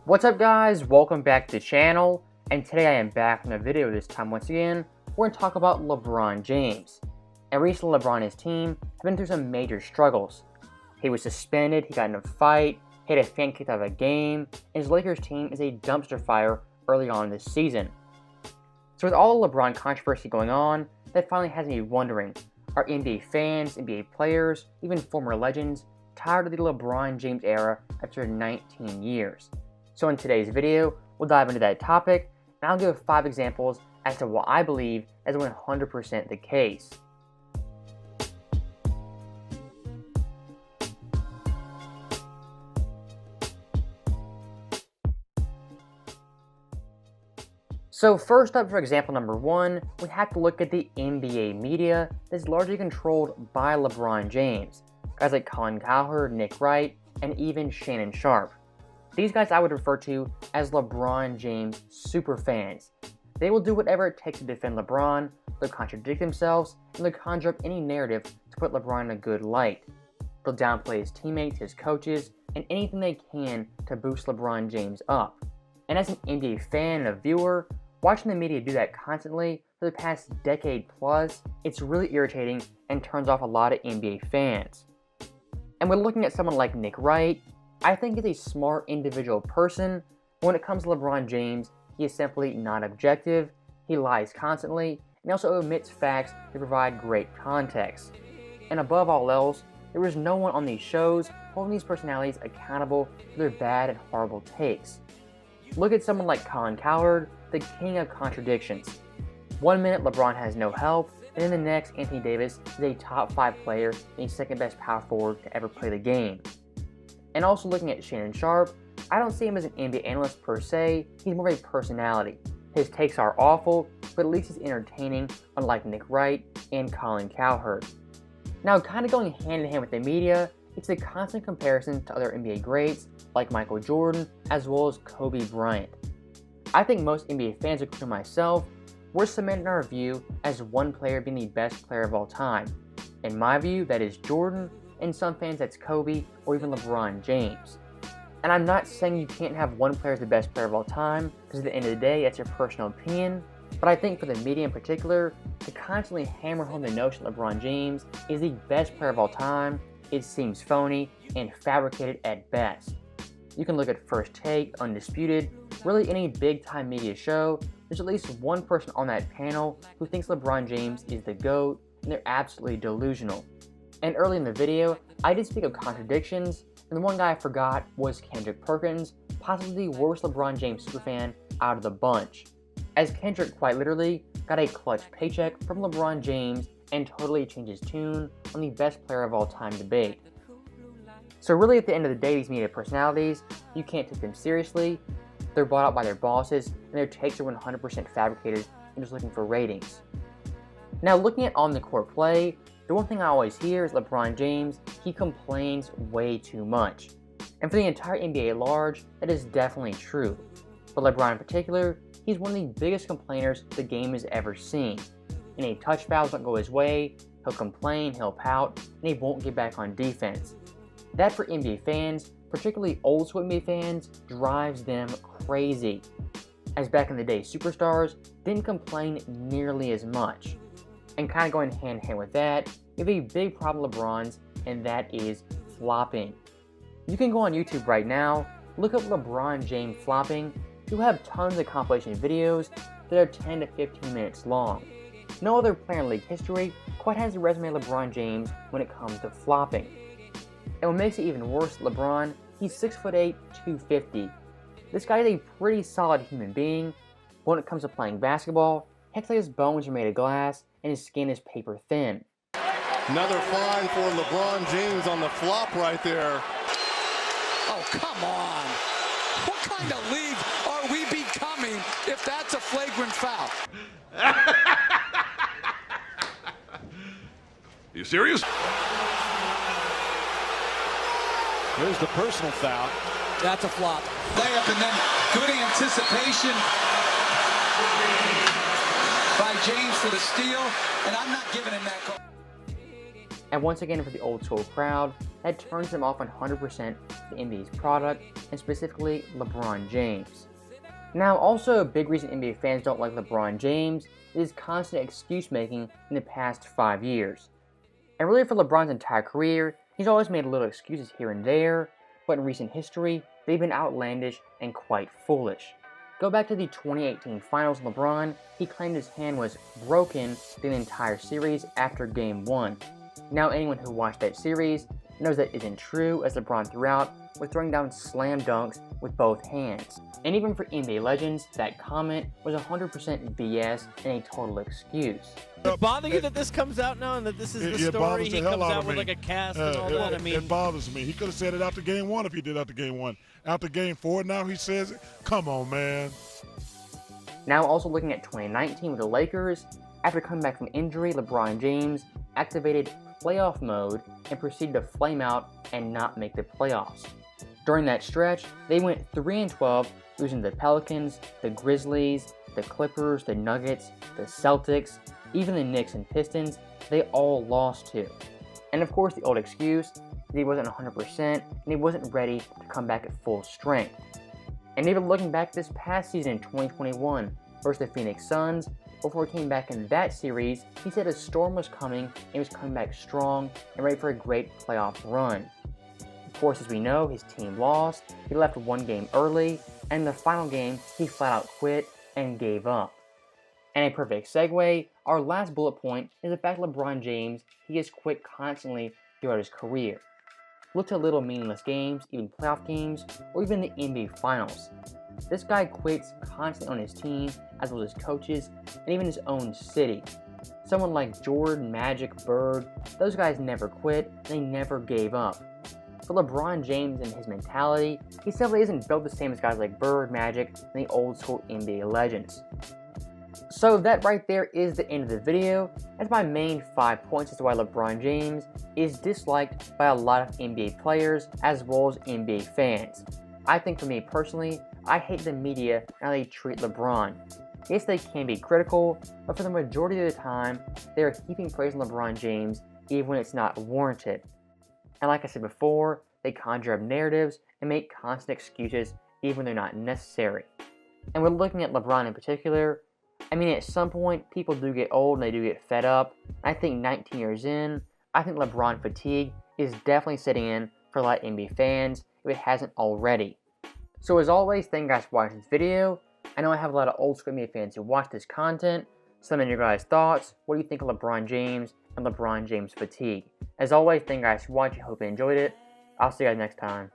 What's up guys, welcome back to the channel, and today I am back in a video this time once again. We're going to talk about LeBron James. And recently LeBron and his team have been through some major struggles. He was suspended, he got in a fight, he had a fan kicked out of a game, and his Lakers team is a dumpster fire early on this season. So with all the LeBron controversy going on, that finally has me wondering, are NBA fans, NBA players, even former legends, tired of the LeBron James era after 19 years? So in today's video, we'll dive into that topic, and I'll give 5 examples as to what I believe is 100% the case. So first up, for example number 1, we have to look at the NBA media that is largely controlled by LeBron James. Guys like Colin Cowherd, Nick Wright, and even Shannon Sharpe. These guys I would refer to as LeBron James superfans. They will do whatever it takes to defend LeBron, they'll contradict themselves, and they'll conjure up any narrative to put LeBron in a good light. They'll downplay his teammates, his coaches, and anything they can to boost LeBron James up. And as an NBA fan and a viewer, watching the media do that constantly for the past decade plus, it's really irritating and turns off a lot of NBA fans. And we're looking at someone like Nick Wright. I think he's a smart individual person, but when it comes to LeBron James, he is simply not objective, he lies constantly, and he also omits facts to provide great context. And above all else, there is no one on these shows holding these personalities accountable for their bad and horrible takes. Look at someone like Colin Cowherd, the king of contradictions. One minute LeBron has no help, and then the next Anthony Davis is a top 5 player and a second best power forward to ever play the game. And also looking at Shannon Sharpe, I don't see him as an NBA analyst per se, he's more of a personality. His takes are awful, but at least he's entertaining, unlike Nick Wright and Colin Cowherd. Now kind of going hand in hand with the media, it's the constant comparison to other NBA greats like Michael Jordan as well as Kobe Bryant. I think most NBA fans, including myself, we're cementing our view as one player being the best player of all time. In my view, that is Jordan, and some fans that's Kobe or even LeBron James. And I'm not saying you can't have one player as the best player of all time, because at the end of the day, that's your personal opinion, but I think for the media in particular, to constantly hammer home the notion that LeBron James is the best player of all time, it seems phony and fabricated at best. You can look at First Take, Undisputed, really any big time media show, there's at least one person on that panel who thinks LeBron James is the GOAT, and they're absolutely delusional. And early in the video, I did speak of contradictions, and the one guy I forgot was Kendrick Perkins, possibly the worst LeBron James superfan out of the bunch. As Kendrick quite literally got a clutch paycheck from LeBron James and totally changed his tune on the best player of all time debate. So really at the end of the day, these media personalities, you can't take them seriously, they're bought out by their bosses, and their takes are 100% fabricated and just looking for ratings. Now looking at on the court play, the one thing I always hear is LeBron James, he complains way too much. And for the entire NBA at large, that is definitely true. But LeBron in particular, he's one of the biggest complainers the game has ever seen. And if touch fouls don't go his way, he'll complain, he'll pout, and he won't get back on defense. That for NBA fans, particularly old school NBA fans, drives them crazy. As back in the day, superstars didn't complain nearly as much. And kind of going hand in hand with that, you have a big problem with LeBron's, and that is flopping. You can go on YouTube right now, look up LeBron James flopping, you'll have tons of compilation videos that are 10 to 15 minutes long. No other player in league history quite has the resume of LeBron James when it comes to flopping. And what makes it even worse, LeBron, he's 6'8", 250. This guy is a pretty solid human being, but when it comes to playing basketball, heck, like his bones are made of glass and his skin is paper thin. Another fine for LeBron James on the flop right there. Oh, come on. What kind of league are we becoming if that's a flagrant foul? You serious? Here's the personal foul. That's a flop. Layup and then good anticipation by James for the steal, and I'm not giving him that call. And once again for the old school crowd, that turns them off 100% the NBA's product, and specifically LeBron James. Now, also a big reason NBA fans don't like LeBron James is his constant excuse making in the past 5 years. And really for LeBron's entire career, he's always made little excuses here and there, but in recent history, they've been outlandish and quite foolish. Go back to the 2018 finals. LeBron, he claimed his hand was broken the entire series after Game 1. Now anyone who watched that series knows that isn't true, as LeBron throughout was throwing down slam dunks with both hands. And even for NBA legends, that comment was 100% BS and a total excuse. Does it bother you that this comes out now and that this is the story? He comes out with like a cast and all that. I mean, it bothers me. He could have said it after Game 1 if he did after Game 1. After Game 4, now he says it. Come on, man. Now also looking at 2019 with the Lakers, after coming back from injury, LeBron James activated playoff mode and proceeded to flame out and not make the playoffs. During that stretch, they went 3-12, losing to the Pelicans, the Grizzlies, the Clippers, the Nuggets, the Celtics, even the Knicks and Pistons. They all lost to. And of course the old excuse that he wasn't 100% and he wasn't ready to come back at full strength. And even looking back this past season in 2021 versus the Phoenix Suns, before he came back in that series, he said a storm was coming and he was coming back strong and ready for a great playoff run. Of course, as we know, his team lost, he left one game early, and in the final game, he flat out quit and gave up. And a perfect segue, our last bullet point is the fact that LeBron James, he has quit constantly throughout his career. Look to little meaningless games, even playoff games, or even the NBA Finals. This guy quits constantly on his team, as well as his coaches, and even his own city. Someone like Jordan, Magic, Bird, those guys never quit, and they never gave up. For LeBron James and his mentality, he simply isn't built the same as guys like Bird, Magic, and the old school NBA legends. So that right there is the end of the video. That's my main 5 points as to why LeBron James is disliked by a lot of NBA players as well as NBA fans. I think for me personally, I hate the media and how they treat LeBron. Yes, they can be critical, but for the majority of the time, they are heaping praise on LeBron James even when it's not warranted. And like I said before, they conjure up narratives and make constant excuses even when they're not necessary. And we're looking at LeBron in particular. I mean, at some point, people do get old and they do get fed up. I think 19 years in, I think LeBron fatigue is definitely setting in for a lot of NBA fans if it hasn't already. So as always, thank you guys for watching this video. I know I have a lot of old school NBA fans who watch this content. So let me know your guys' thoughts. What do you think of LeBron James and LeBron James fatigue? As always, thank you guys for watching. Hope you enjoyed it. I'll see you guys next time.